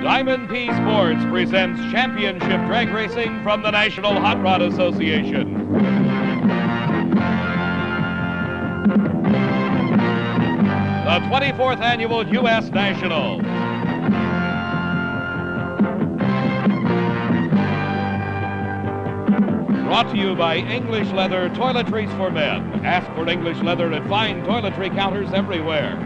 Diamond P Sports presents championship drag racing from the National Hot Rod Association. The 24th Annual US Nationals. Brought to you by English Leather Toiletries for Men. Ask for English Leather at fine toiletry counters everywhere.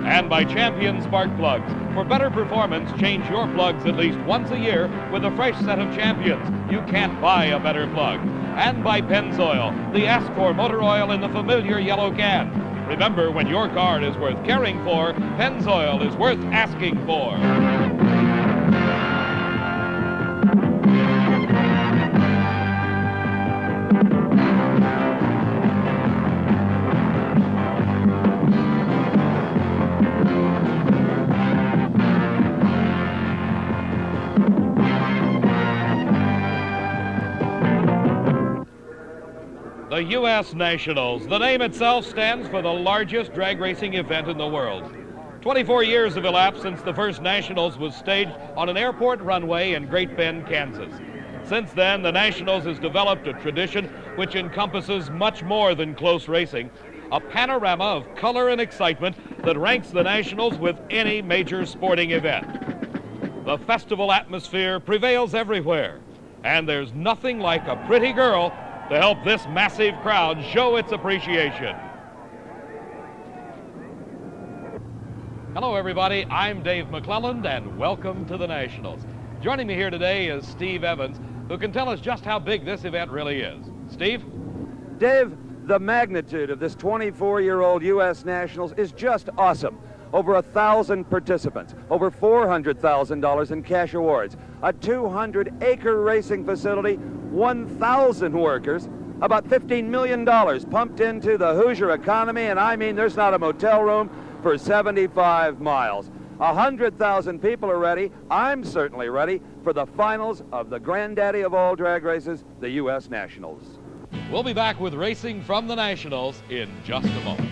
And by Champion Spark Plugs. For better performance, change your plugs at least once a year with a fresh set of Champions. You can't buy a better plug. And by Pennzoil, the Ascor motor oil in the familiar yellow can. Remember, when your car is worth caring for, Pennzoil is worth asking for. The US Nationals. The name itself stands for the largest drag racing event in the world. 24 years have elapsed since the first Nationals was staged on an airport runway in Great Bend, Kansas. Since then, the Nationals has developed a tradition which encompasses much more than close racing, a panorama of color and excitement that ranks the Nationals with any major sporting event. The festival atmosphere prevails everywhere, and there's nothing like a pretty girl to help this massive crowd show its appreciation. Hello everybody, I'm Dave McClelland and welcome to the Nationals. Joining me here today is Steve Evans, who can tell us just how big this event really is. Steve? Dave, the magnitude of this 24-year-old US Nationals is just awesome. Over 1,000 participants, over $400,000 in cash awards, a 200-acre racing facility, 1,000 workers, about $15 million pumped into the Hoosier economy, and I mean there's not a motel room for 75 miles. 100,000 people are ready. I'm certainly ready for the finals of the granddaddy of all drag races, the US Nationals. We'll be back with racing from the Nationals in just a moment.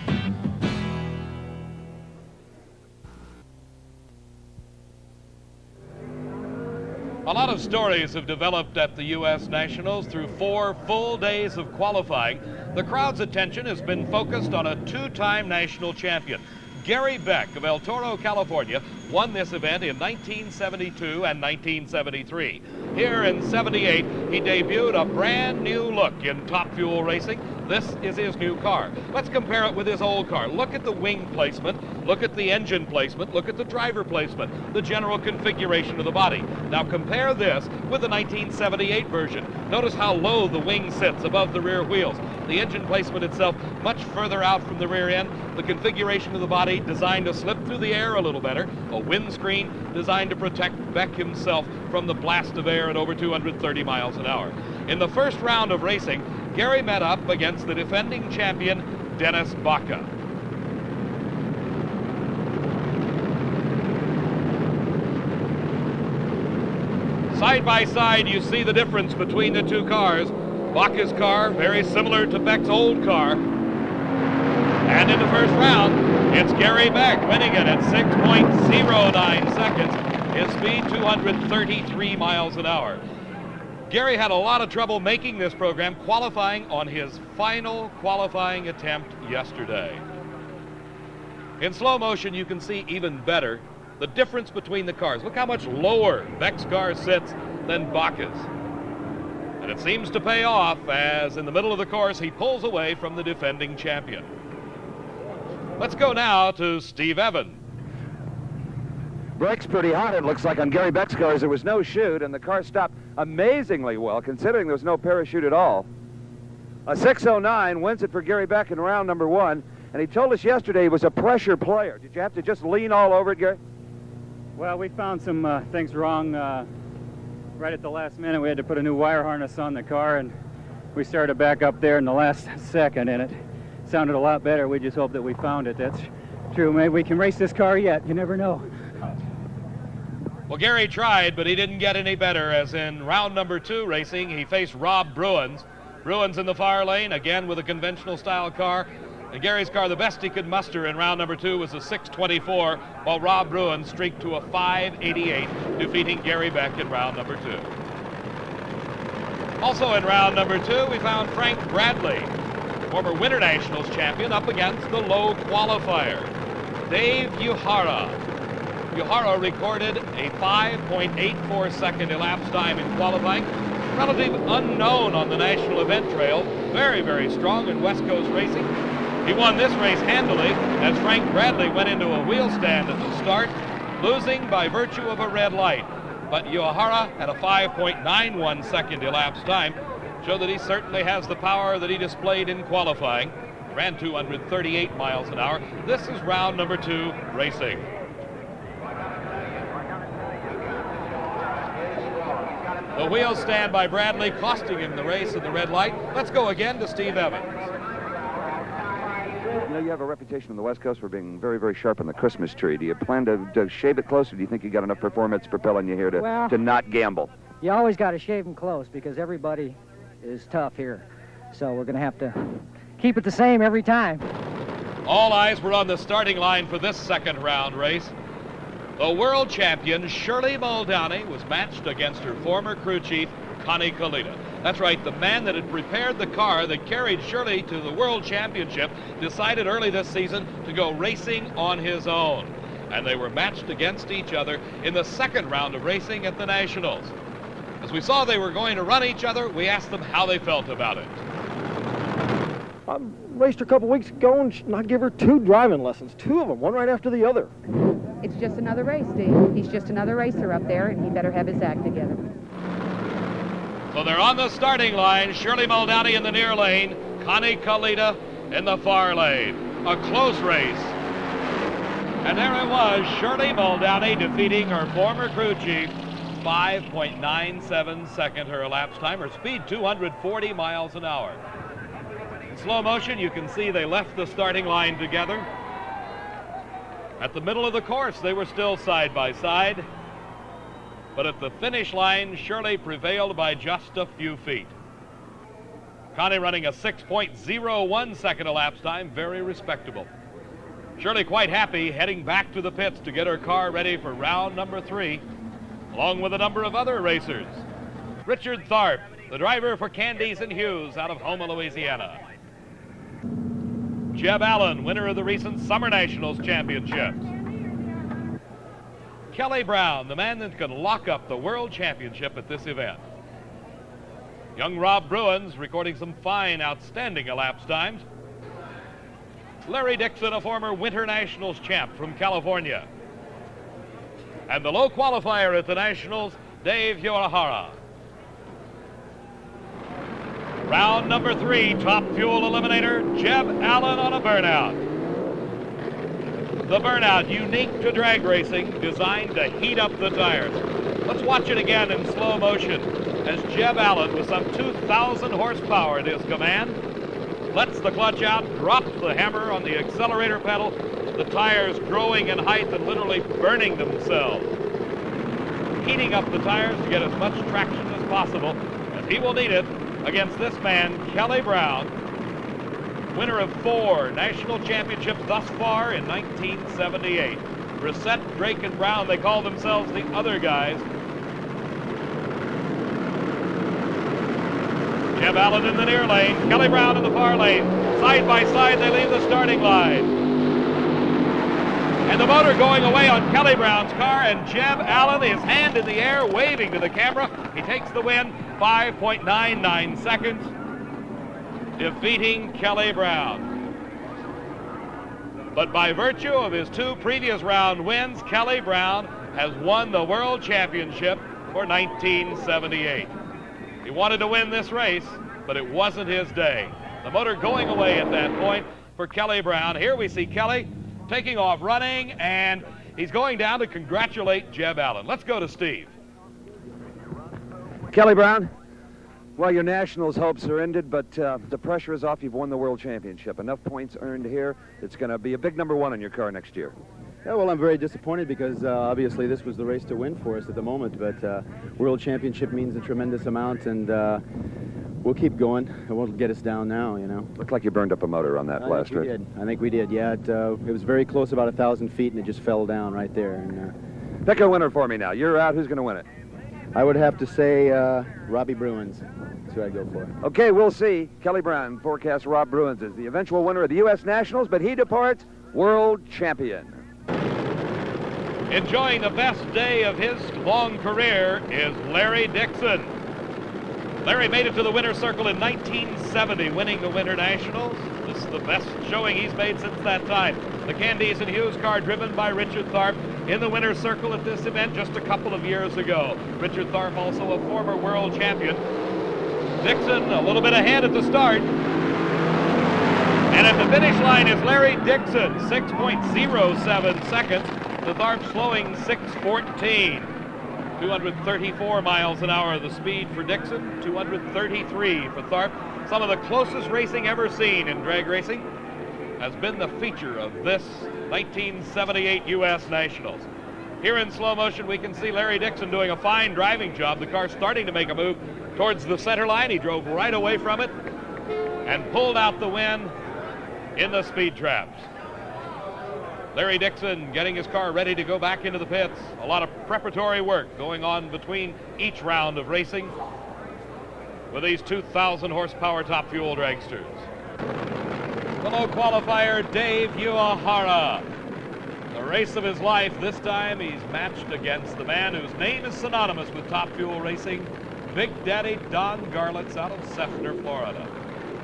A lot of stories have developed at the US Nationals through 4 full days of qualifying. The crowd's attention has been focused on a 2-time national champion. Gary Beck of El Toro, California, won this event in 1972 and 1973. Here in '78, he debuted a brand new look in Top Fuel racing. This is his new car. Let's compare it with his old car. Look at the wing placement, look at the engine placement, look at the driver placement, the general configuration of the body. Now compare this with the 1978 version. Notice how low the wing sits above the rear wheels. The engine placement itself much further out from the rear end. The configuration of the body designed to slip through the air a little better. A windscreen designed to protect Beck himself from the blast of air at over 230 miles an hour. In the first round of racing, Gary met up against the defending champion, Dennis Baca. Side by side, you see the difference between the two cars. Baca's car, very similar to Beck's old car. And in the first round, it's Gary Beck winning it at 6.09 seconds. His speed, 233 miles an hour. Gary had a lot of trouble making this program, qualifying on his final qualifying attempt yesterday. In slow motion, you can see even better the difference between the cars. Look how much lower Beck's car sits than Baca's. And it seems to pay off as in the middle of the course, he pulls away from the defending champion. Let's go now to Steve Evans. Brakes pretty hot, it looks like, on Gary Beck's cars. There was no chute, and the car stopped amazingly well, considering there was no parachute at all. A 6.09 wins it for Gary Beck in round number 1, and he told us yesterday he was a pressure player. Did you have to just lean all over it, Gary? Well, we found some things wrong right at the last minute. We had to put a new wire harness on the car, and we started back up there in the last second, and it sounded a lot better. We just hope that we found it. That's true. Maybe we can race this car yet. You never know. Well, Gary tried, but he didn't get any better, as in round number 2 racing, he faced Rob Bruins. Bruins in the far lane, again with a conventional style car. And Gary's car, the best he could muster in round number 2 was a 6:24, while Rob Bruin streaked to a 5:88, defeating Gary Beck in round number 2. Also in round number 2, we found Frank Bradley, former Winter Nationals champion, up against the low qualifier, Dave Uhara. Uhara recorded a 5.84 second elapsed time in qualifying. Relative unknown on the national event trail. Very, very strong in West Coast racing. He won this race handily as Frank Bradley went into a wheel stand at the start, losing by virtue of a red light. But Uhara had a 5.91 second elapsed time. Showed that he certainly has the power that he displayed in qualifying. Ran 238 miles an hour. This is round number 2 racing. The wheel stand by Bradley costing him the race in the red light. Let's go again to Steve Evans. You know, you have a reputation on the West Coast for being very, very sharp on the Christmas tree. Do you plan to shave it close, or do you think you got enough performance propelling you here to not gamble? You always got to shave them close because everybody is tough here. So we're going to have to keep it the same every time. All eyes were on the starting line for this second round race. The world champion, Shirley Muldowney, was matched against her former crew chief, Connie Kalita. That's right, the man that had prepared the car that carried Shirley to the World Championship decided early this season to go racing on his own. And they were matched against each other in the second round of racing at the Nationals. As we saw they were going to run each other, we asked them how they felt about it. I raced her a couple weeks ago and I gave her 2 driving lessons, 2 of them, one right after the other. It's just another race, Steve. He's just another racer up there, and he better have his act together. So they're on the starting line. Shirley Muldowney in the near lane, Connie Kalita in the far lane. A close race. And there it was, Shirley Muldowney defeating her former crew chief, 5.97 second her elapsed time. Her speed 240 miles an hour. In slow motion, you can see they left the starting line together. At the middle of the course, they were still side by side. But at the finish line, Shirley prevailed by just a few feet. Connie running a 6.01 second elapsed time, very respectable. Shirley quite happy, heading back to the pits to get her car ready for round number 3, along with a number of other racers. Richard Tharp, the driver for Candies and Hughes out of Houma, Louisiana. Jeb Allen, winner of the recent Summer Nationals Championships. Kelly Brown, the man that can lock up the World Championship at this event. Young Rob Bruins recording some fine, outstanding elapsed times. Larry Dixon, a former Winter Nationals champ from California. And the low qualifier at the Nationals, Dave Uhara. Round number 3, top fuel eliminator, Jeb Allen on a burnout. The burnout, unique to drag racing, designed to heat up the tires. Let's watch it again in slow motion as Jeb Allen, with some 2,000 horsepower at his command, lets the clutch out, drops the hammer on the accelerator pedal, the tires growing in height and literally burning themselves. Heating up the tires to get as much traction as possible, as he will need it against this man, Kelly Brown, winner of 4 national championships thus far in 1978. Brissett, Drake, and Brown, they call themselves the other guys. Jeb Allen in the near lane, Kelly Brown in the far lane. Side by side, they leave the starting line. And the motor going away on Kelly Brown's car, and Jeb Allen, his hand in the air, waving to the camera. He takes the win, 5.99 seconds, defeating Kelly Brown. But by virtue of his 2 previous round wins, Kelly Brown has won the World Championship for 1978. He wanted to win this race, but it wasn't his day. The motor going away at that point for Kelly Brown. Here we see Kelly taking off running, and he's going down to congratulate Jeb Allen. Let's go to Steve. Kelly Brown, well, your Nationals hopes are ended, but the pressure is off. You've won the World Championship. Enough points earned here. It's going to be a big number 1 in your car next year. Yeah, well, I'm very disappointed because obviously this was the race to win for us at the moment, but World Championship means a tremendous amount, and We'll keep going. It won't get us down now, you know. Looked like you burned up a motor on that last trip. I think we did, yeah. It was very close, about 1,000 feet, and it just fell down right there. And, pick a winner for me now. You're out. Who's going to win it? I would have to say Robbie Bruins. That's who I'd go for. Okay, we'll see. Kelly Brown forecasts Rob Bruins as the eventual winner of the U.S. Nationals, but he departs world champion. Enjoying the best day of his long career is Larry Dixon. Larry made it to the winner's circle in 1970, winning the Winter Nationals. This is the best showing he's made since that time. The Candies and Hughes car driven by Richard Tharp in the winner's circle at this event just a couple of years ago. Richard Tharp, also a former world champion. Dixon a little bit ahead at the start. And at the finish line is Larry Dixon, 6.07 seconds. The Tharp slowing 6:14. 234 miles an hour the speed for Dixon, 233 for Tharp. Some of the closest racing ever seen in drag racing has been the feature of this 1978 U.S. Nationals. Here in slow motion, we can see Larry Dixon doing a fine driving job. The car starting to make a move towards the center line. He drove right away from it and pulled out the win in the speed traps. Larry Dixon getting his car ready to go back into the pits. A lot of preparatory work going on between each round of racing with these 2,000 horsepower top fuel dragsters. Fellow qualifier Dave Uehara. The race of his life. This time he's matched against the man whose name is synonymous with top fuel racing, Big Daddy Don Garlits out of Sefner, Florida.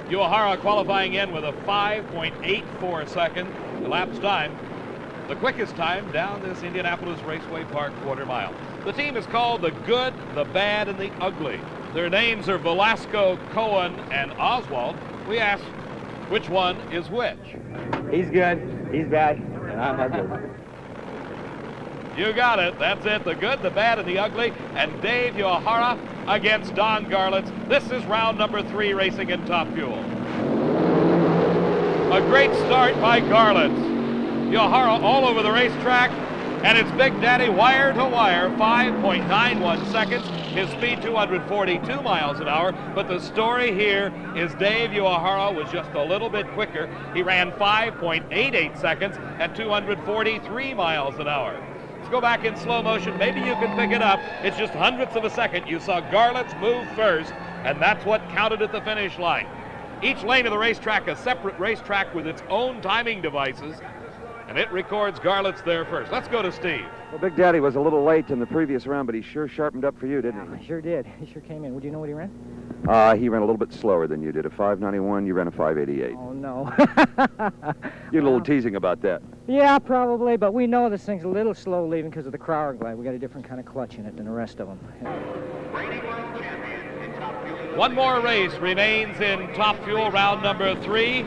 Uehara qualifying in with a 5.84 second elapsed time. The quickest time down this Indianapolis Raceway Park quarter mile. The team is called the Good, the Bad, and the Ugly. Their names are Velasco, Cohen, and Oswald. We asked which one is which. He's good, he's bad, and I'm ugly. You got it. That's it. The Good, the Bad, and the Ugly. And Dave Uehara against Don Garlits. This is round number 3 racing in top fuel. A great start by Garlits. Uehara all over the racetrack, and it's Big Daddy wire to wire, 5.91 seconds. His speed 242 miles an hour, but the story here is Dave Uehara was just a little bit quicker. He ran 5.88 seconds at 243 miles an hour. Let's go back in slow motion. Maybe you can pick it up. It's just hundredths of a second. You saw Garlits move first, and that's what counted at the finish line. Each lane of the racetrack, a separate racetrack with its own timing devices, and it records Garlits there first. Let's go to Steve. Well, Big Daddy was a little late in the previous round, but he sure sharpened up for you, didn't he? He sure did. He sure came in. Would you know what he ran? He ran a little bit slower than you did. A 591, you ran a 588. Oh, no. You're a little teasing about that. Yeah, probably, but we know this thing's a little slow leaving because of the Crower glide. We got a different kind of clutch in it than the rest of them. One more race remains in top fuel, round number 3.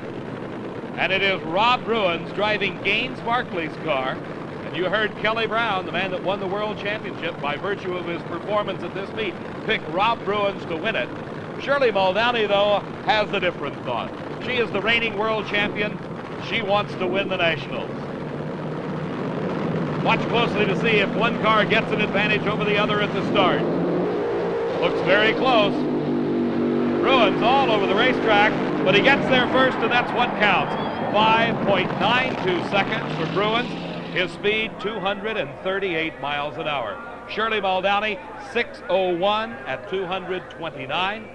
And it is Rob Bruins driving Gaines Barkley's car. And you heard Kelly Brown, the man that won the World Championship by virtue of his performance at this meet, pick Rob Bruins to win it. Shirley Muldowney, though, has a different thought. She is the reigning world champion. She wants to win the Nationals. Watch closely to see if one car gets an advantage over the other at the start. Looks very close. Bruins all over the racetrack, but he gets there first, and that's what counts. 5.92 seconds for Bruins. His speed, 238 miles an hour. Shirley Muldowney, 6:01 at 229.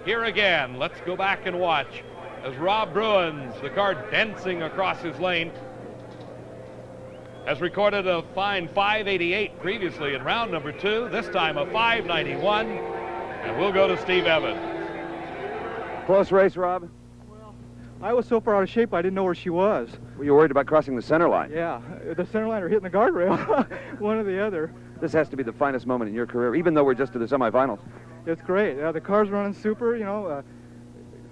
Here again, let's go back and watch as Rob Bruins, the car dancing across his lane, has recorded a fine 588 previously in round number 2. This time a 591, and we'll go to Steve Evans. Close race, Rob? Well, I was so far out of shape I didn't know where she was. Were you worried about crossing the center line? Yeah, the center line or hitting the guardrail, one or the other. This has to be the finest moment in your career, even though we're just to the semifinals. It's great. The car's running super, you know.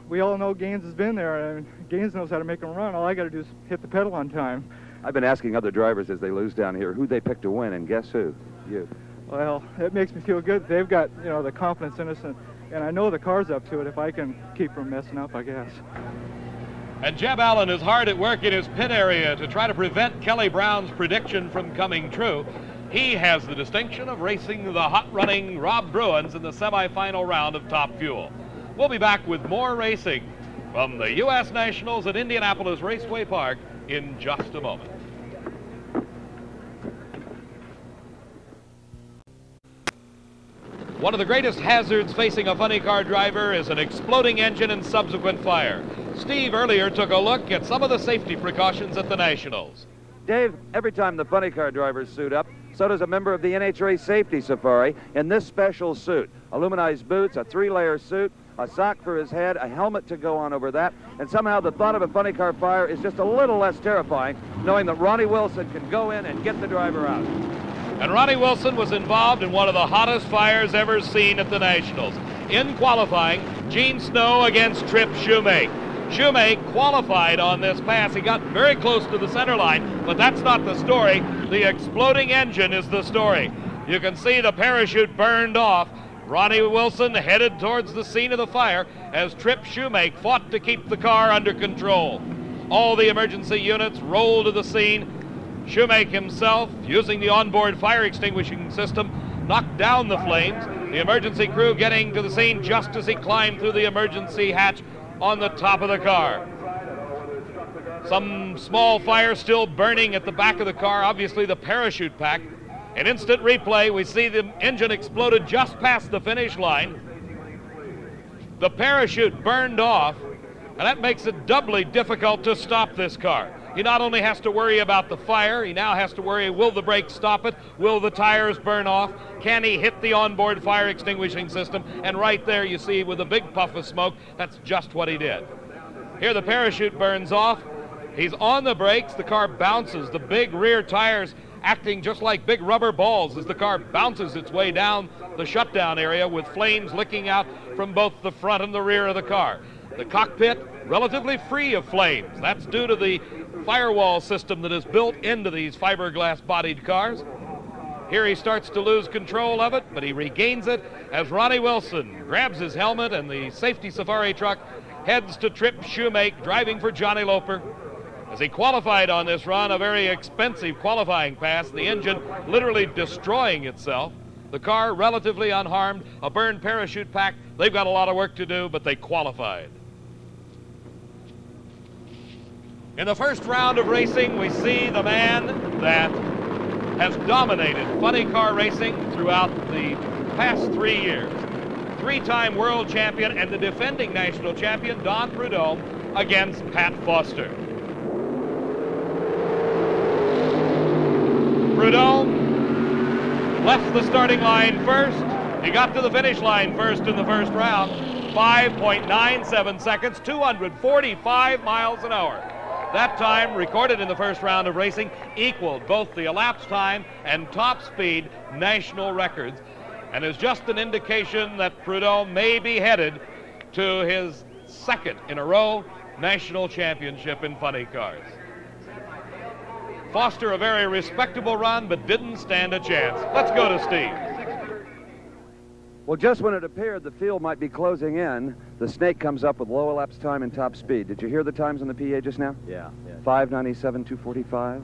We all know Gaines has been there, and Gaines knows how to make them run. All I got to do is hit the pedal on time. I've been asking other drivers as they lose down here who they pick to win, and guess who? You. Well, it makes me feel good. They've got, you know, the confidence in us, and I know the car's up to it if I can keep from messing up, I guess. And Jeb Allen is hard at work in his pit area to try to prevent Kelly Brown's prediction from coming true. He has the distinction of racing the hot-running Rob Bruins in the semifinal round of Top Fuel. We'll be back with more racing from the U.S. Nationals at Indianapolis Raceway Park in just a moment. One of the greatest hazards facing a funny car driver is an exploding engine and subsequent fire. Steve earlier took a look at some of the safety precautions at the Nationals. Dave, every time the funny car drivers suit up, so does a member of the NHRA Safety Safari in this special suit. Aluminized boots, a 3-layer suit, a sock for his head, a helmet to go on over that, and somehow the thought of a funny car fire is just a little less terrifying, knowing that Ronnie Wilson can go in and get the driver out. And Ronnie Wilson was involved in one of the hottest fires ever seen at the Nationals. In qualifying, Gene Snow against Trip Shoemake. Shoemake qualified on this pass. He got very close to the center line, but that's not the story. The exploding engine is the story. You can see the parachute burned off. Ronnie Wilson headed towards the scene of the fire as Trip Shoemake fought to keep the car under control. All the emergency units rolled to the scene. Shoemake himself, using the onboard fire extinguishing system, knocked down the flames. The emergency crew getting to the scene just as he climbed through the emergency hatch on the top of the car. Some small fire still burning at the back of the car, obviously the parachute pack. In instant replay, we see the engine exploded just past the finish line. The parachute burned off, and that makes it doubly difficult to stop this car. He not only has to worry about the fire, he now has to worry, will the brakes stop it? Will the tires burn off? Can he hit the onboard fire extinguishing system? And right there you see with a big puff of smoke, that's just what he did. Here the parachute burns off. He's on the brakes, the car bounces, the big rear tires acting just like big rubber balls as the car bounces its way down the shutdown area with flames licking out from both the front and the rear of the car. The cockpit relatively free of flames. That's due to the firewall system that is built into these fiberglass bodied cars. Here he starts to lose control of it, but he regains it as Ronnie Wilson grabs his helmet and the safety safari truck heads to Trip Shoemake, driving for Johnny Loper. As he qualified on this run, a very expensive qualifying pass, the engine literally destroying itself. The car relatively unharmed, a burned parachute pack. They've got a lot of work to do, but they qualified. In the first round of racing, we see the man that has dominated funny car racing throughout the past 3 years. 3-time world champion and the defending national champion, Don Prudhomme, against Pat Foster. Prudhomme left the starting line first. He got to the finish line first in the first round. 5.97 seconds, 245 miles an hour. That time, recorded in the first round of racing, equaled both the elapsed time and top speed national records, and is just an indication that Prudhomme may be headed to his second in a row national championship in funny cars. Foster, a very respectable run, but didn't stand a chance. Let's go to Steve. Well, just when it appeared the field might be closing in, the snake comes up with low elapsed time and top speed. Did you hear the times on the PA just now? Yeah. 5:97, 2:45.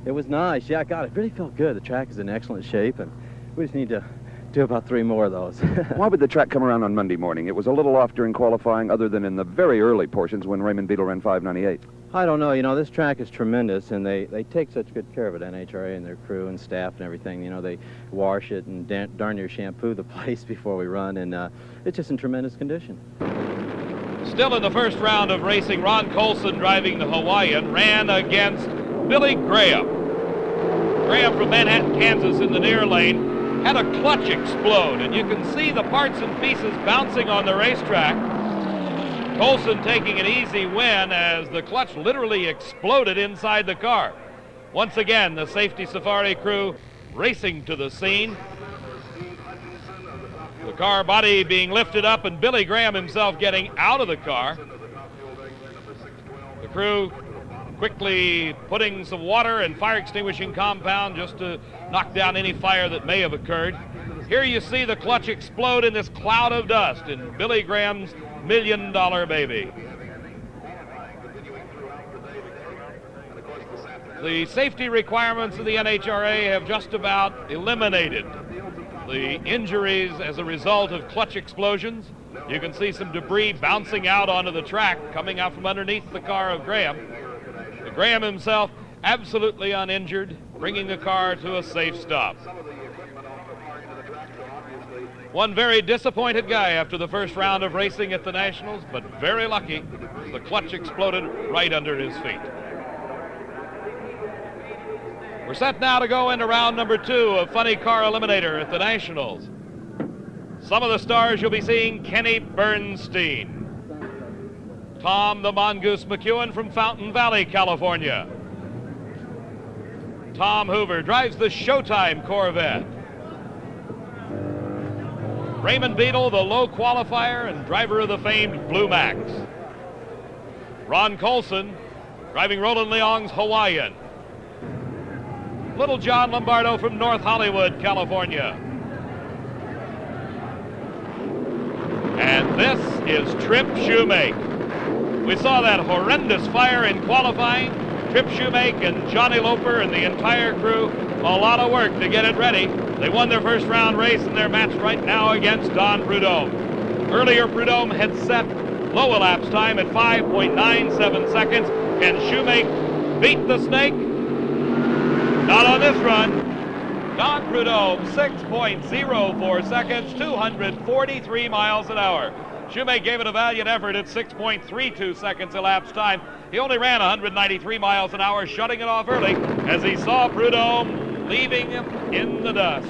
It was nice. Yeah, God, it really felt good. The track is in excellent shape, and we just need to do about 3 more of those. Why would the track come around on Monday morning? It was a little off during qualifying, other than in the very early portions when Raymond Beadle ran 5:98. I don't know. You know, this track is tremendous, and they take such good care of it, NHRA and their crew and staff and everything. You know, they wash it and darn near shampoo the place before we run, and it's just in tremendous condition. Still in the first round of racing, Ron Colson, driving the Hawaiian, ran against Billy Graham. Graham from Manhattan, Kansas, in the near lane, had a clutch explode, and you can see the parts and pieces bouncing on the racetrack. Colson taking an easy win as the clutch literally exploded inside the car. Once again, the safety safari crew racing to the scene. The car body being lifted up and Billy Graham himself getting out of the car. The crew quickly putting some water and fire extinguishing compound just to knock down any fire that may have occurred. Here you see the clutch explode in this cloud of dust in Billy Graham's $1 million baby. The safety requirements of the NHRA have just about eliminated the injuries as a result of clutch explosions. You can see some debris bouncing out onto the track, coming out from underneath the car of Graham. But Graham himself absolutely uninjured, bringing the car to a safe stop. One very disappointed guy after the first round of racing at the Nationals, but very lucky. The clutch exploded right under his feet. We're set now to go into round number 2 of Funny Car Eliminator at the Nationals. Some of the stars you'll be seeing: Kenny Bernstein, Tom the Mongoose McEwen from Fountain Valley, California. Tom Hoover drives the Showtime Corvette. Raymond Beadle, the low qualifier and driver of the famed Blue Max. Ron Colson driving Roland Leong's Hawaiian. Little John Lombardo from North Hollywood, California. And this is Trip Shoemake. We saw that horrendous fire in qualifying. Trip Shoemake and Johnny Loper and the entire crew, a lot of work to get it ready. They won their first round race in their match right now against Don Prudhomme. Earlier, Prudhomme had set low elapsed time at 5.97 seconds. Can Shoemake beat the snake? Not on this run. Don Prudhomme, 6.04 seconds, 243 miles an hour. Shoemake gave it a valiant effort at 6.32 seconds elapsed time. He only ran 193 miles an hour, shutting it off early as he saw Prudhomme leaving him in the dust.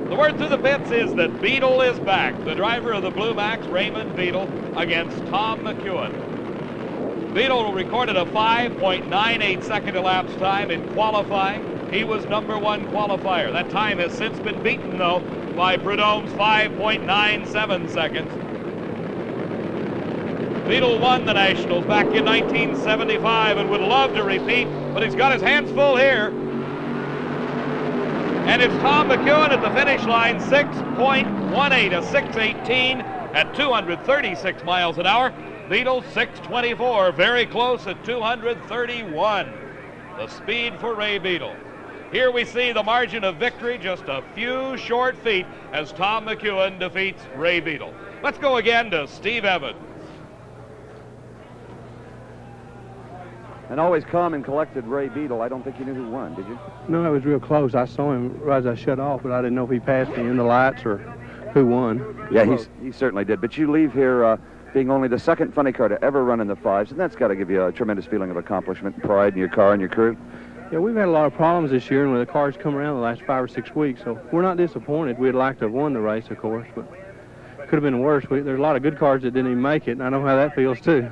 The word through the pits is that Beadle is back, the driver of the Blue Max, Raymond Beadle, against Tom McEwen. Beadle recorded a 5.98 second elapsed time in qualifying. He was #1 qualifier. That time has since been beaten, though, by Prudhomme's 5.97 seconds. Beadle won the Nationals back in 1975 and would love to repeat, but he's got his hands full here. And it's Tom McEwen at the finish line, 6.18, a 6.18 at 236 miles an hour. Beadle 6.24, very close at 231. The speed for Ray Beadle. Here we see the margin of victory, just a few short feet as Tom McEwen defeats Ray Beadle. Let's go again to Steve Evans. And always calm and collected Ray Beadle. I don't think you knew who won, did you? No, it was real close. I saw him right as I shut off, but I didn't know if he passed me in the lights or who won. Yeah, he certainly did. But you leave here being only the second funny car to ever run in the 5s, and that's got to give you a tremendous feeling of accomplishment and pride in your car and your crew. Yeah, we've had a lot of problems this year, and when the cars come around the last 5 or 6 weeks, so we're not disappointed. We'd like to have won the race, of course, but could have been worse. There's a lot of good cars that didn't even make it, and I know how that feels, too.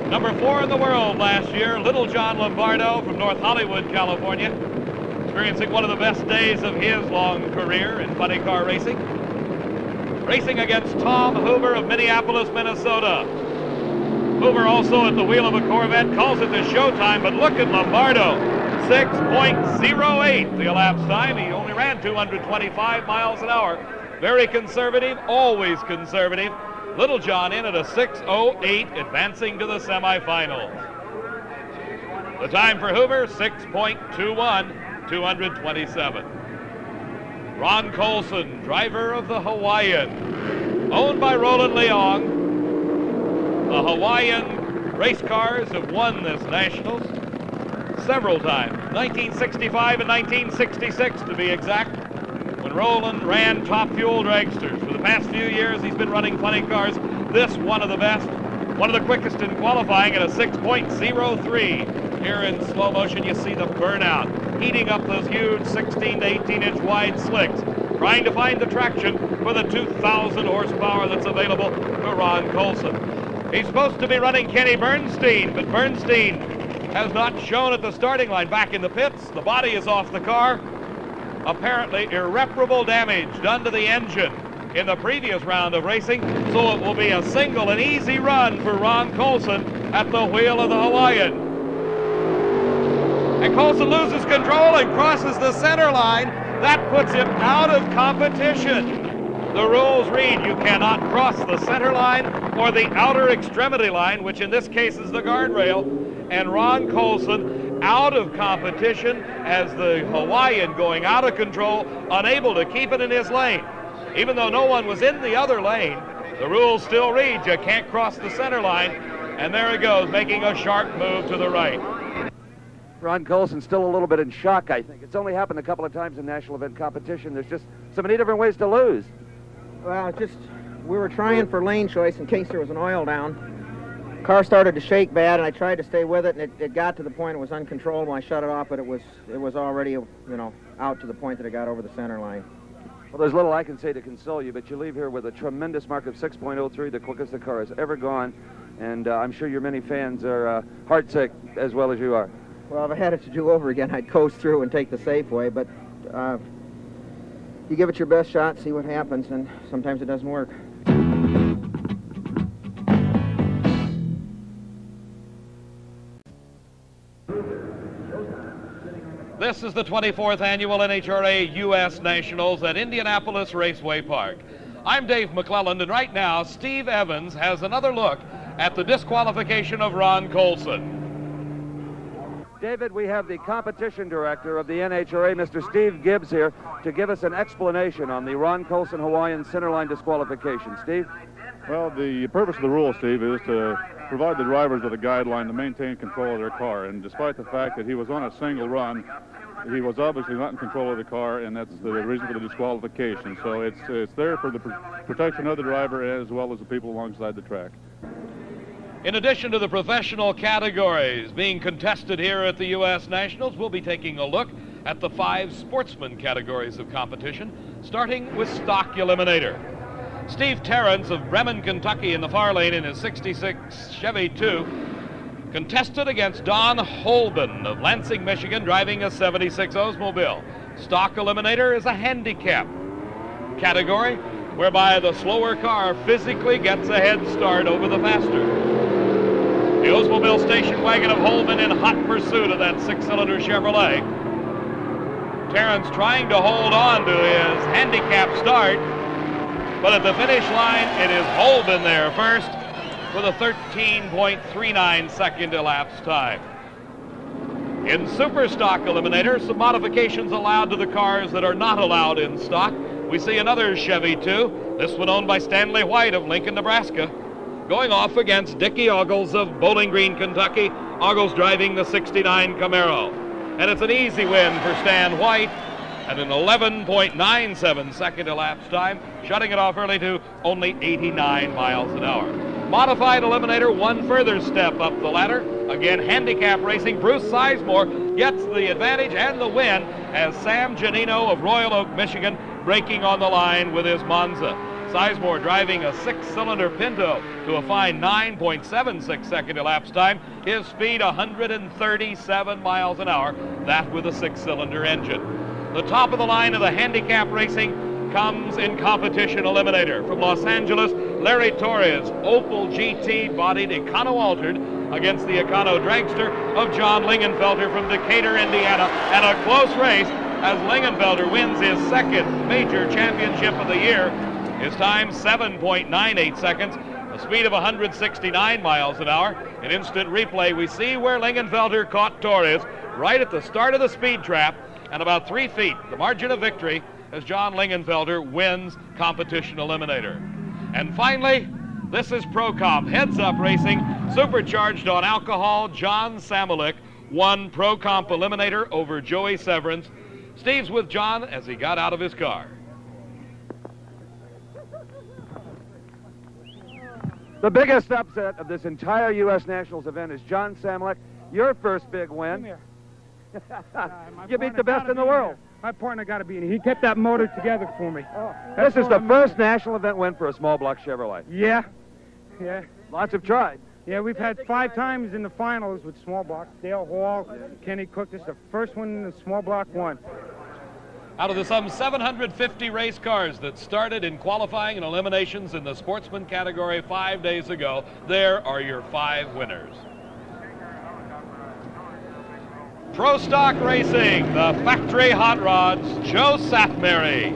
#4 in the world last year, Little John Lombardo from North Hollywood, California, experiencing one of the best days of his long career in funny car racing. Racing against Tom Hoover of Minneapolis, Minnesota. Hoover also at the wheel of a Corvette, calls it the Showtime, but look at Lombardo, 6.08 the elapsed time. He only ran 225 miles an hour. Very conservative, always conservative. Little John in at a 6.08, advancing to the semifinals. The time for Hoover, 6.21, 227. Ron Colson, driver of the Hawaiian, owned by Roland Leong. The Hawaiian race cars have won this Nationals several times, 1965 and 1966 to be exact, when Roland ran Top Fuel dragsters. For the past few years, he's been running funny cars. This one of the best, one of the quickest in qualifying at a 6.03. Here in slow motion, you see the burnout, heating up those huge 16 to 18-inch wide slicks, trying to find the traction for the 2,000 horsepower that's available to Ron Colson. He's supposed to be running Kenny Bernstein, but Bernstein has not shown at the starting line. Back in the pits, the body is off the car. Apparently irreparable damage done to the engine in the previous round of racing, so it will be a single and easy run for Ron Colson at the wheel of the Hawaiian. And Colson loses control and crosses the center line. That puts him out of competition. The rules read you cannot cross the center line or the outer extremity line, which in this case is the guardrail. And Ron Colson out of competition as the Hawaiian going out of control, unable to keep it in his lane. Even though no one was in the other lane, the rules still read you can't cross the center line. And there he goes, making a sharp move to the right. Ron Colson's still a little bit in shock, I think. It's only happened a couple of times in national event competition. There's just so many different ways to lose. Well, we were trying for lane choice in case there was an oil down. Car started to shake bad, and I tried to stay with it, and it got to the point it was uncontrollable. I shut it off, but it was already, you know, out to the point that it got over the center line. Well, there's little I can say to console you, but you leave here with a tremendous mark of 6.03, the quickest the car has ever gone, and I'm sure your many fans are heartsick as well as you are. Well, if I had it to do over again, I'd coast through and take the safe way, but you give it your best shot, see what happens, and sometimes it doesn't work. This is the 24th annual NHRA US Nationals at Indianapolis Raceway Park. I'm Dave McClelland, and right now Steve Evans has another look at the disqualification of Ron Colson. David, we have the competition director of the NHRA, Mr. Steve Gibbs, here to give us an explanation on the Ron Colson Hawaiian centerline disqualification. Steve? Well, the purpose of the rule, Steve, is to provide the drivers with a guideline to maintain control of their car. And despite the fact that he was on a single run, he was obviously not in control of the car, and that's the reason for the disqualification. So it's there for the protection of the driver as well as the people alongside the track. In addition to the professional categories being contested here at the U.S. Nationals, we'll be taking a look at the 5 sportsman categories of competition, starting with stock eliminator. Steve Terrence of Bremen, Kentucky in the far lane in his 66 Chevy 2 contested against Don Holben of Lansing, Michigan, driving a 76 Oldsmobile. Stock eliminator is a handicap category whereby the slower car physically gets a head start over the faster. The Oldsmobile station wagon of Holman in hot pursuit of that 6-cylinder Chevrolet. Terrence trying to hold on to his handicap start, but at the finish line, it is Holman there first with a 13.39 second elapsed time. In Super Stock Eliminator, some modifications allowed to the cars that are not allowed in stock. We see another Chevy 2, this one owned by Stanley White of Lincoln, Nebraska, going off against Dickie Ogles of Bowling Green, Kentucky. Ogles driving the 69 Camaro. And it's an easy win for Stan White at an 11.97 second elapsed time, shutting it off early to only 89 miles an hour. Modified Eliminator, one further step up the ladder. Again, handicap racing. Bruce Sizemore gets the advantage and the win as Sam Giannino of Royal Oak, Michigan, breaking on the line with his Monza. Sizemore driving a 6-cylinder Pinto to a fine 9.76 second elapsed time. His speed 137 miles an hour, that with a 6-cylinder engine. The top of the line of the handicap racing comes in competition eliminator. From Los Angeles, Larry Torres, Opel GT bodied Econo altered against the Econo dragster of John Lingenfelter from Decatur, Indiana, and a close race as Lingenfelter wins his second major championship of the year. His time 7.98 seconds, a speed of 169 miles an hour. In instant replay, we see where Lingenfelter caught Torres right at the start of the speed trap, and about 3 feet, the margin of victory, as John Lingenfelter wins competition eliminator. And finally, this is Pro Comp Heads Up Racing, supercharged on alcohol. John Samolik won Pro Comp eliminator over Joey Severance. Steve's with John as he got out of his car. The biggest upset of this entire U.S. Nationals event is John Samolik, your first big win. Come here. You beat the best in the world. My partner got to be in here. He kept that motor together for me. This is the first national event win for a small block Chevrolet. Yeah. Lots have tried. Yeah, we've had 5 times in the finals with small blocks. Dale Hall, Kenny Cook. This is the first one in the small block one. Out of the some 750 race cars that started in qualifying and eliminations in the sportsman category 5 days ago, there are your 5 winners. Pro Stock Racing, the factory hot rods, Joe Satmary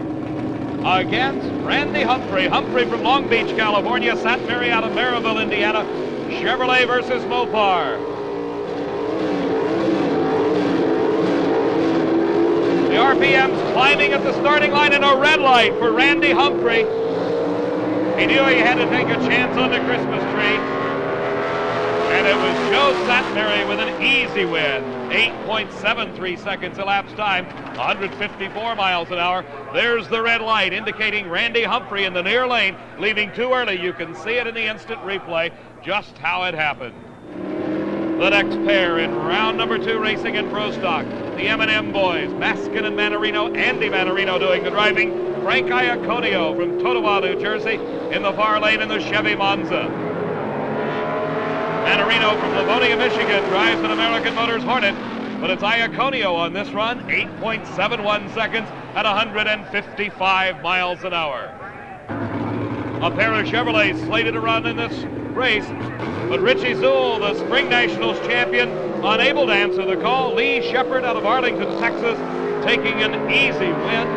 against Randy Humphrey. Humphrey from Long Beach, California, Satmary out of Maryville, Indiana. Chevrolet versus Mopar. The RPM's climbing at the starting line, and a red light for Randy Humphrey. He knew he had to take a chance on the Christmas tree. And it was Joe Satmary with an easy win. 8.73 seconds elapsed time, 154 miles an hour. There's the red light indicating Randy Humphrey in the near lane, leaving too early. You can see it in the instant replay, just how it happened. The next pair in round number 2 racing in Pro Stock. The M&M boys, Maskin and Manarino. Andy Manarino doing the driving. Frank Iaconio from Totowa, New Jersey, in the far lane in the Chevy Monza. Manarino from Livonia, Michigan, drives an American Motors Hornet, but it's Iaconio on this run, 8.71 seconds at 155 miles an hour. A pair of Chevrolets slated to run in this race, but Richie Zool, the Spring Nationals champion, unable to answer the call. Lee Shepard out of Arlington, Texas, taking an easy win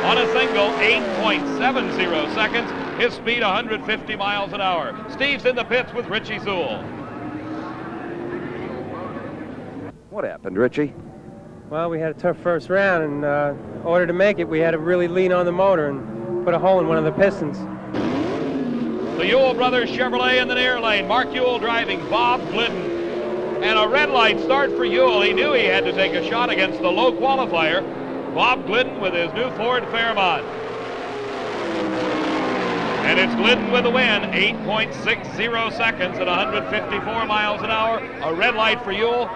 on a single, 8.70 seconds. His speed 150 miles an hour. Steve's in the pits with Richie Zool. What happened, Richie? Well, we had a tough first round, and in order to make it, we had to really lean on the motor and put a hole in one of the pistons. The Ewell brothers Chevrolet in the near lane. Mark Ewell driving, Bob Glidden. And a red light start for Ewell. He knew he had to take a shot against the low qualifier. Bob Glidden with his new Ford Fairmont. And it's Glidden with the win, 8.60 seconds at 154 miles an hour. A red light for Ewell.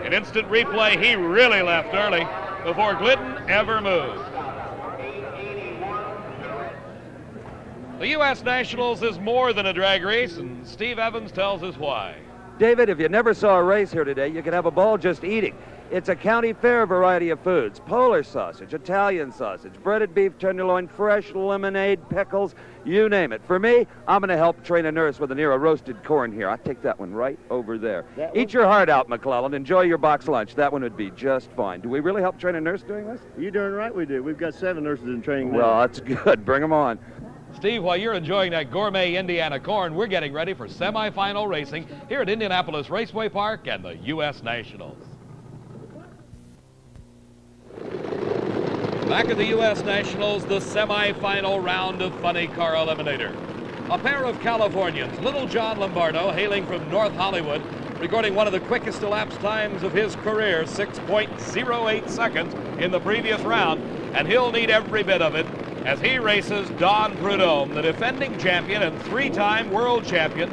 An instant replay, he really left early before Glidden ever moved. The U.S. Nationals is more than a drag race, and Steve Evans tells us why. David, if you never saw a race here today, you could have a ball just eating. It's a county fair variety of foods. Polish sausage, Italian sausage, breaded beef tenderloin, fresh lemonade, pickles, you name it. For me, I'm going to help train a nurse with an ear of roasted corn here. I'll take that one right over there. Eat your heart out, McClellan. Enjoy your box lunch. That one would be just fine. Do we really help train a nurse doing this? You're darn right we do. We've got 7 nurses in training now. Well, that's good. Bring them on. Steve, while you're enjoying that gourmet Indiana corn, we're getting ready for semifinal racing here at Indianapolis Raceway Park and the U.S. Nationals. Back at the U.S. Nationals, the semifinal round of Funny Car Eliminator. A pair of Californians, Little John Lombardo, hailing from North Hollywood, recording one of the quickest elapsed times of his career, 6.08 seconds in the previous round, and he'll need every bit of it as he races Don Prudhomme, the defending champion and 3-time world champion,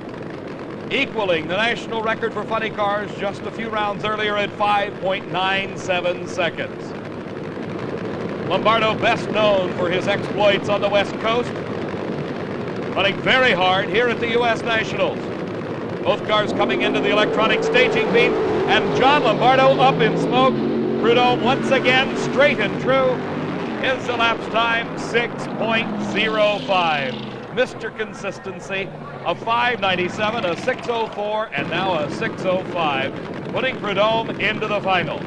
equaling the national record for funny cars just a few rounds earlier at 5.97 seconds. Lombardo best known for his exploits on the West Coast, running very hard here at the U.S. Nationals. Both cars coming into the electronic staging beam, and John Lombardo up in smoke. Prudhomme once again straight and true. His elapsed time, 6.05. Mr. Consistency, a 597, a 604, and now a 605, putting Prudhomme into the finals.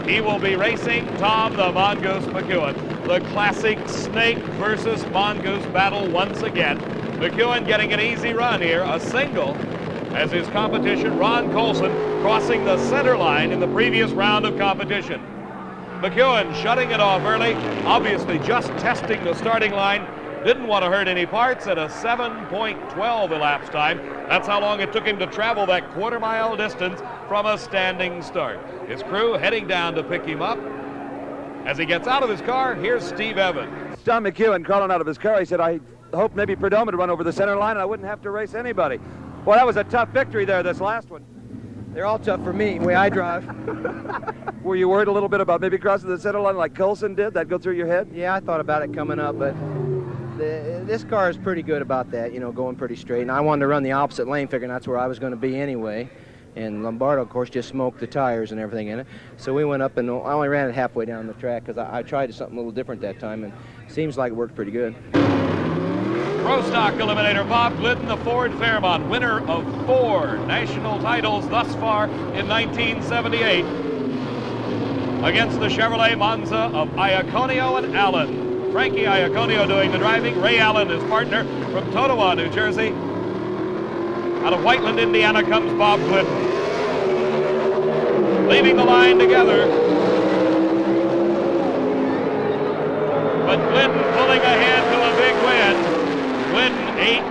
He will be racing Tom the Mongoose McEwen. The classic snake versus mongoose battle once again. McEwen getting an easy run here, a single, as his competition, Ron Colson, crossing the center line in the previous round of competition. McEwen shutting it off early, obviously just testing the starting line. Didn't want to hurt any parts at a 7.12 elapsed time. That's how long it took him to travel that quarter-mile distance from a standing start. His crew heading down to pick him up. As he gets out of his car, here's Steve Evans. Don McEwen crawling out of his car. He said, I hope maybe Prudhomme would run over the center line and I wouldn't have to race anybody. Well, that was a tough victory there, this last one. They're all tough for me, the way I drive. Were you worried a little bit about maybe crossing the center line like Colson did? That go through your head? Yeah, I thought about it coming up, but this car is pretty good about that, you know, going pretty straight. And I wanted to run the opposite lane, figuring that's where I was going to be anyway. And Lombardo, of course, just smoked the tires and everything in it. So we went up, and I only ran it halfway down the track because I tried something a little different that time, and it seems like it worked pretty good. Pro Stock Eliminator Bob Glidden, the Ford Fairmont, winner of 4 national titles thus far in 1978, against the Chevrolet Monza of Iaconio and Allen. Frankie Iaconio doing the driving, Ray Allen, his partner, from Totowa, New Jersey. Out of Whiteland, Indiana, comes Bob Glidden. Leaving the line together But Glidden pulling ahead to a big win. Glidden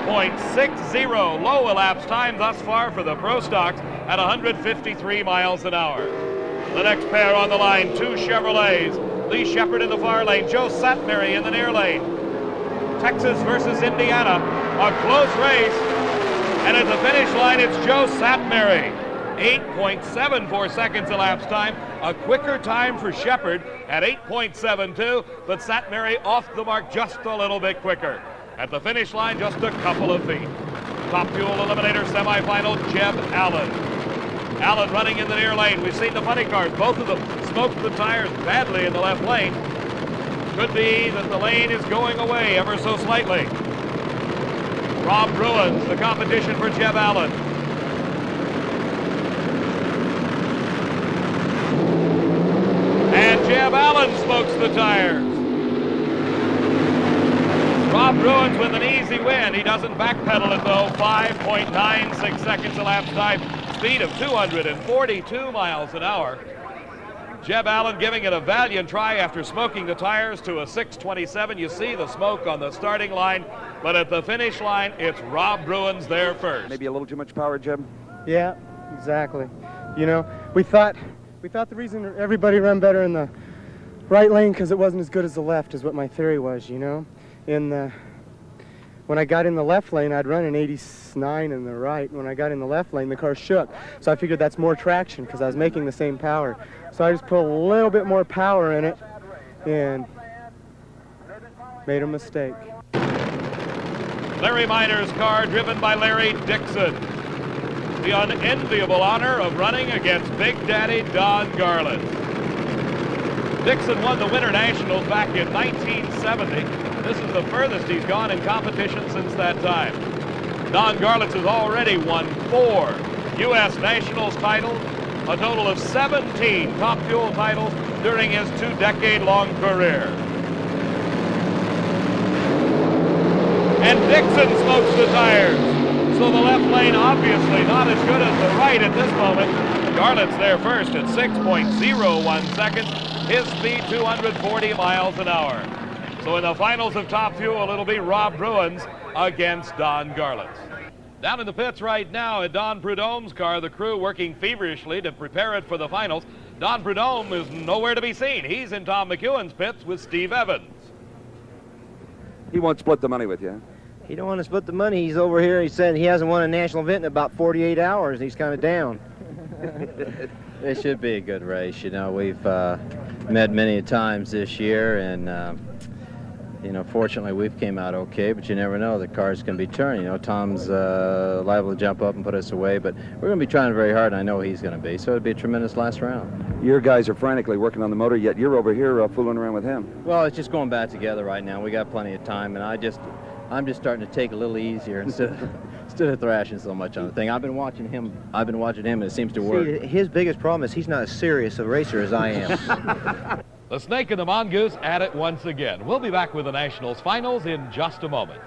8.60, low elapsed time thus far for the Pro Stocks at 153 miles an hour. The next pair on the line, two Chevrolets. Lee Shepard in the far lane, Joe Satmary in the near lane. Texas versus Indiana, a close race. And at the finish line, it's Joe Satmary. 8.74 seconds elapsed time, a quicker time for Shepard at 8.72, but Satmary off the mark just a little bit quicker. At the finish line, just a couple of feet. Top Fuel Eliminator semifinal, Jeb Allen. Allen running in the near lane. We've seen the funny cars. Both of them smoked the tires badly in the left lane. Could be that the lane is going away ever so slightly. Rob Bruins, the competition for Jeb Allen. And Jeb Allen smokes the tires. Rob Bruins with an easy win. He doesn't backpedal it though. 5.96 seconds elapsed time. Speed of 242 miles an hour. Jeb Allen giving it a valiant try after smoking the tires to a 6.27. You see the smoke on the starting line, but at the finish line, it's Rob Bruins there first. Maybe a little too much power, Jeb? Yeah, exactly. You know, we thought the reason everybody ran better in the right lane because it wasn't as good as the left is what my theory was, you know. When I got in the left lane, I'd run an 89 in the right. When I got in the left lane, the car shook. So I figured that's more traction because I was making the same power. So I just put a little bit more power in it and made a mistake. Larry Minor's car driven by Larry Dixon. The unenviable honor of running against Big Daddy Don Garland. Dixon won the Winter Nationals back in 1970. This is the furthest he's gone in competition since that time. Don Garlitz has already won 4 U.S. Nationals titles, a total of 17 Top Fuel titles during his 2-decade-long career. And Dixon smokes the tires. So the left lane obviously not as good as the right at this moment. Garlitz there first at 6.01 seconds. His speed 240 miles an hour. So in the finals of Top Fuel, it'll be Rob Bruins against Don Garlitz. Down in the pits right now at Don Prudhomme's car, the crew working feverishly to prepare it for the finals. Don Prudhomme is nowhere to be seen. He's in Tom McEwen's pits with Steve Evans. He won't split the money with you. He don't want to split the money. He's over here. He said he hasn't won a national event in about 48 hours. He's kind of down. It should be a good race. You know, we've met many times this year, and you know, fortunately we've came out okay, but you never know. The cars can be turned. You know, Tom's liable to jump up and put us away, but we're going to be trying very hard, and I know he's going to be. So it'll be a tremendous last round. Your guys are frantically working on the motor, yet you're over here fooling around with him. Well, it's just going back together right now. We got plenty of time, and I'm just starting to take a little easier instead of thrashing so much on the thing. I've been watching him, and it seems to work. See, his biggest problem is he's not as serious a racer as I am. The Snake and the Mongoose at it once again. We'll be back with the Nationals finals in just a moment.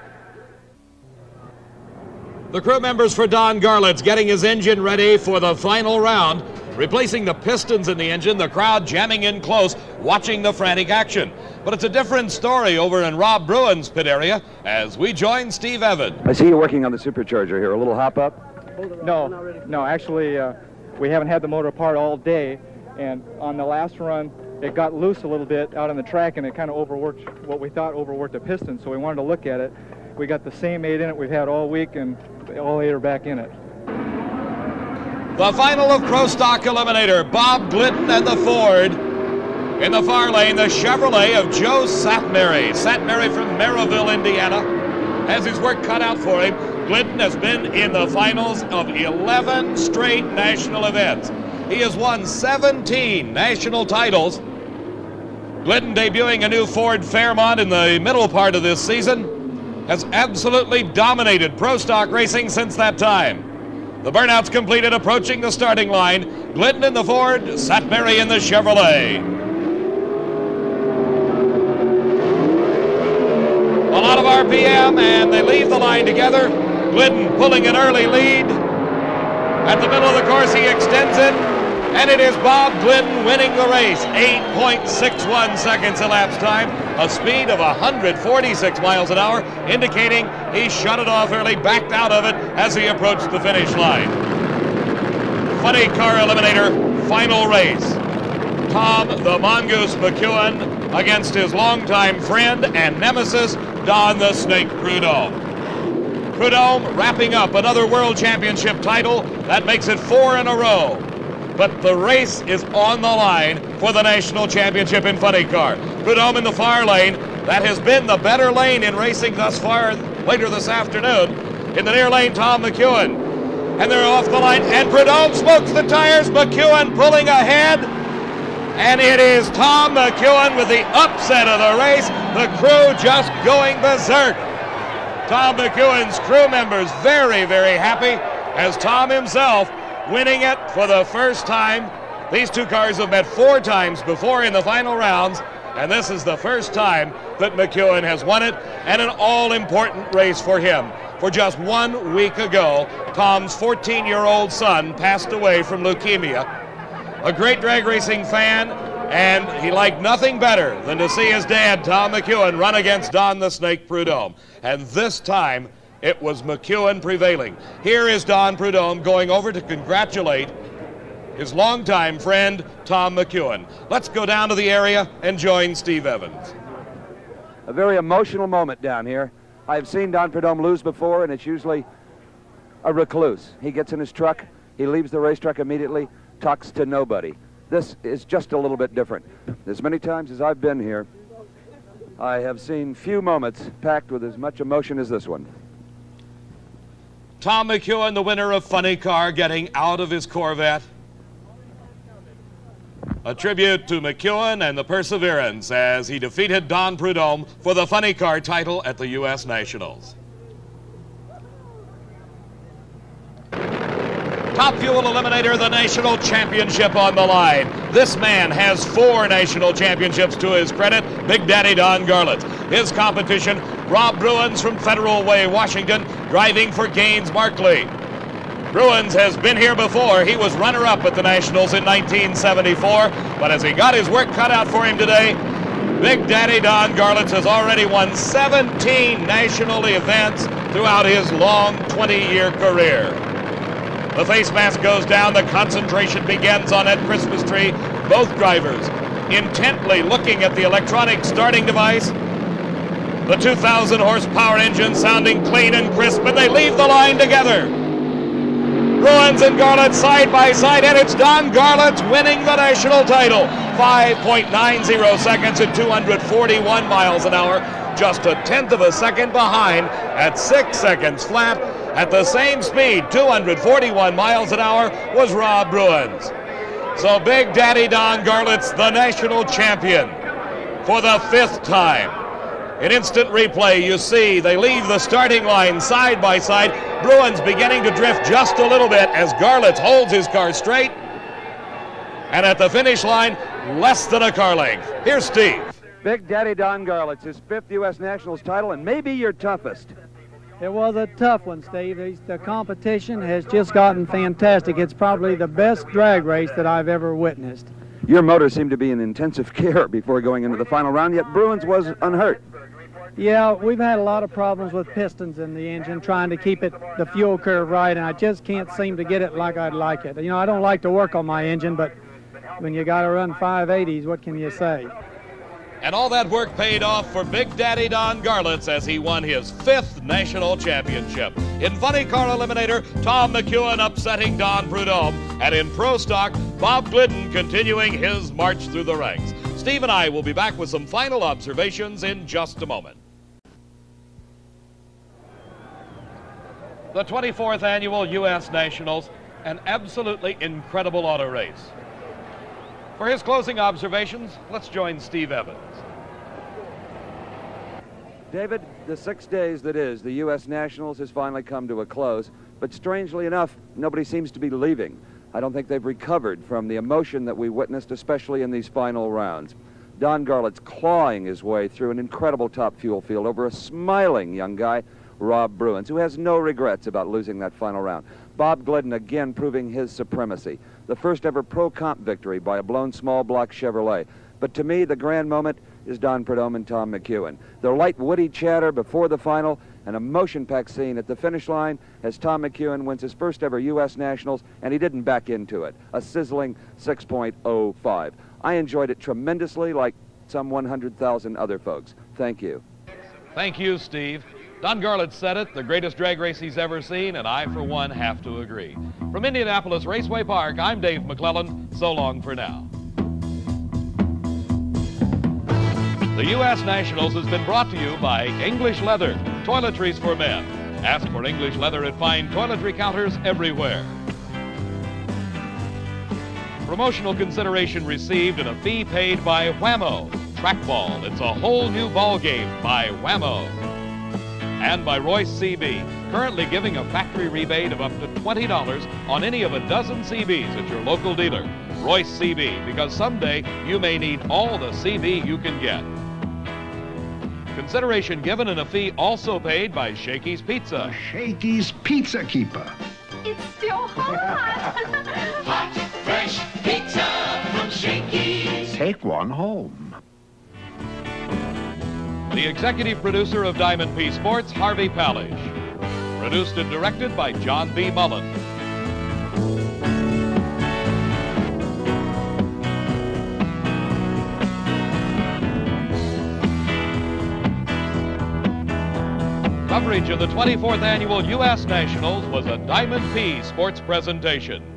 The crew members for Don Garlitz getting his engine ready for the final round. Replacing the pistons in the engine, the crowd jamming in close, watching the frantic action. But it's a different story over in Rob Bruins' pit area as we join Steve Evans. I see you working on the supercharger here. A little hop up? No, actually, we haven't had the motor apart all day, and on the last run, it got loose a little bit out on the track, and it kind of overworked what we thought overworked the piston, so we wanted to look at it. We got the same 8 in it we've had all week, and all 8 are back in it. The final of Pro Stock Eliminator, Bob Glidden and the Ford. In the far lane, the Chevrolet of Joe Satmary. Satmary from Merrillville, Indiana, has his work cut out for him. Glidden has been in the finals of 11 straight national events. He has won 17 national titles. Glidden, debuting a new Ford Fairmont in the middle part of this season, has absolutely dominated Pro Stock racing since that time. The burnout's completed, approaching the starting line. Glidden in the Ford, Satmary in the Chevrolet. A lot of RPM, and they leave the line together. Glidden pulling an early lead. At the middle of the course, he extends it. And it is Bob Glidden winning the race. 8.61 seconds elapsed time, a speed of 146 miles an hour, indicating he shut it off early, backed out of it as he approached the finish line. Funny Car Eliminator, final race. Tom the Mongoose McEwen against his longtime friend and nemesis, Don the Snake Prudhomme. Prudhomme wrapping up another World Championship title. That makes it 4 in a row. But the race is on the line for the National Championship in Funny Car. Prudhomme in the far lane. That has been the better lane in racing thus far. Later this afternoon, in the near lane, Tom McEwen. And they're off the line, and Prudhomme smokes the tires. McEwen pulling ahead. And it is Tom McEwen with the upset of the race. The crew just going berserk. Tom McEwen's crew members very, very happy, as Tom himself winning it for the first time. These two cars have met 4 times before in the final rounds, and this is the first time that McEwen has won it, and an all-important race for him. For just 1 week ago, Tom's 14-year-old son passed away from leukemia. A great drag racing fan, and he liked nothing better than to see his dad, Tom McEwen, run against Don the Snake Prudhomme. And this time, it was McEwen prevailing. Here is Don Prudhomme going over to congratulate his longtime friend, Tom McEwen. Let's go down to the area and join Steve Evans. A very emotional moment down here. I've seen Don Prudhomme lose before, and it's usually a recluse. He gets in his truck, he leaves the racetrack immediately, talks to nobody. This is just a little bit different. As many times as I've been here, I have seen few moments packed with as much emotion as this one. Tom McEwen, the winner of Funny Car, getting out of his Corvette. A tribute to McEwen and the Perseverance as he defeated Don Prudhomme for the Funny Car title at the U.S. Nationals. Top Fuel Eliminator, the National Championship on the line. This man has 4 National Championships to his credit, Big Daddy Don Garlits. His competition, Rob Bruins from Federal Way, Washington, driving for Gaines Markley. Bruins has been here before. He was runner-up at the Nationals in 1974, but as he got his work cut out for him today, Big Daddy Don Garlits has already won 17 national events throughout his long 20-year career. The face mask goes down, the concentration begins on that Christmas tree. Both drivers intently looking at the electronic starting device. The 2,000 horsepower engine sounding clean and crisp, and they leave the line together. Bruins and Garlits side by side, and it's Don Garlits winning the national title. 5.90 seconds at 241 miles an hour, just a tenth of a second behind at 6 seconds flat. At the same speed, 241 miles an hour, was Rob Bruins. So Big Daddy Don Garlits, the national champion for the 5th time. In instant replay, you see they leave the starting line side by side. Bruins beginning to drift just a little bit as Garlits holds his car straight. And at the finish line, less than a car length. Here's Steve. Big Daddy Don Garlits, his 5th U.S. Nationals title, and maybe your toughest. It was a tough one, Steve. The competition has just gotten fantastic. It's probably the best drag race that I've ever witnessed. Your motor seemed to be in intensive care before going into the final round, yet Bruins was unhurt. Yeah, we've had a lot of problems with pistons in the engine, trying to keep the fuel curve right, and I just can't seem to get it like I'd like it. You know, I don't like to work on my engine, but when you got to run 580s, what can you say? And all that work paid off for Big Daddy Don Garlits as he won his 5th national championship. In Funny Car Eliminator, Tom McEwen upsetting Don Prudhomme. And in Pro Stock, Bob Glidden continuing his march through the ranks. Steve and I will be back with some final observations in just a moment. The 24th Annual U.S. Nationals, an absolutely incredible auto race. For his closing observations, let's join Steve Evans. David, the 6 days that is, the U.S. Nationals has finally come to a close, but strangely enough, nobody seems to be leaving. I don't think they've recovered from the emotion that we witnessed, especially in these final rounds. Don Garlits clawing his way through an incredible top fuel field over a smiling young guy, Rob Bruins, who has no regrets about losing that final round. Bob Glidden again proving his supremacy. The first ever pro comp victory by a blown small block Chevrolet. But to me, the grand moment is Don Prudhomme and Tom McEwen. Their light, woody chatter before the final, and a motion-packed scene at the finish line as Tom McEwen wins his first ever U.S. Nationals, and he didn't back into it. A sizzling 6.05. I enjoyed it tremendously, like some 100,000 other folks. Thank you. Thank you, Steve. Don Garlett said it, the greatest drag race he's ever seen, and I, for one, have to agree. From Indianapolis Raceway Park, I'm Dave McClellan. So long for now. The U.S. Nationals has been brought to you by English Leather, toiletries for men. Ask for English Leather at fine toiletry counters everywhere. Promotional consideration received and a fee paid by Whammo. Trackball, it's a whole new ball game by Whammo. And by Royce CB, currently giving a factory rebate of up to $20 on any of a dozen CBs at your local dealer. Royce CB, because someday you may need all the CB you can get. Consideration given and a fee also paid by Shakey's Pizza. Shakey's Pizza Keeper. It's still hot. Hot, fresh pizza from Shakey's. Take one home. The executive producer of Diamond P Sports, Harvey Palish. Produced and directed by John B. Mullen. Coverage of the 24th Annual U.S. Nationals was a Diamond P Sports presentation.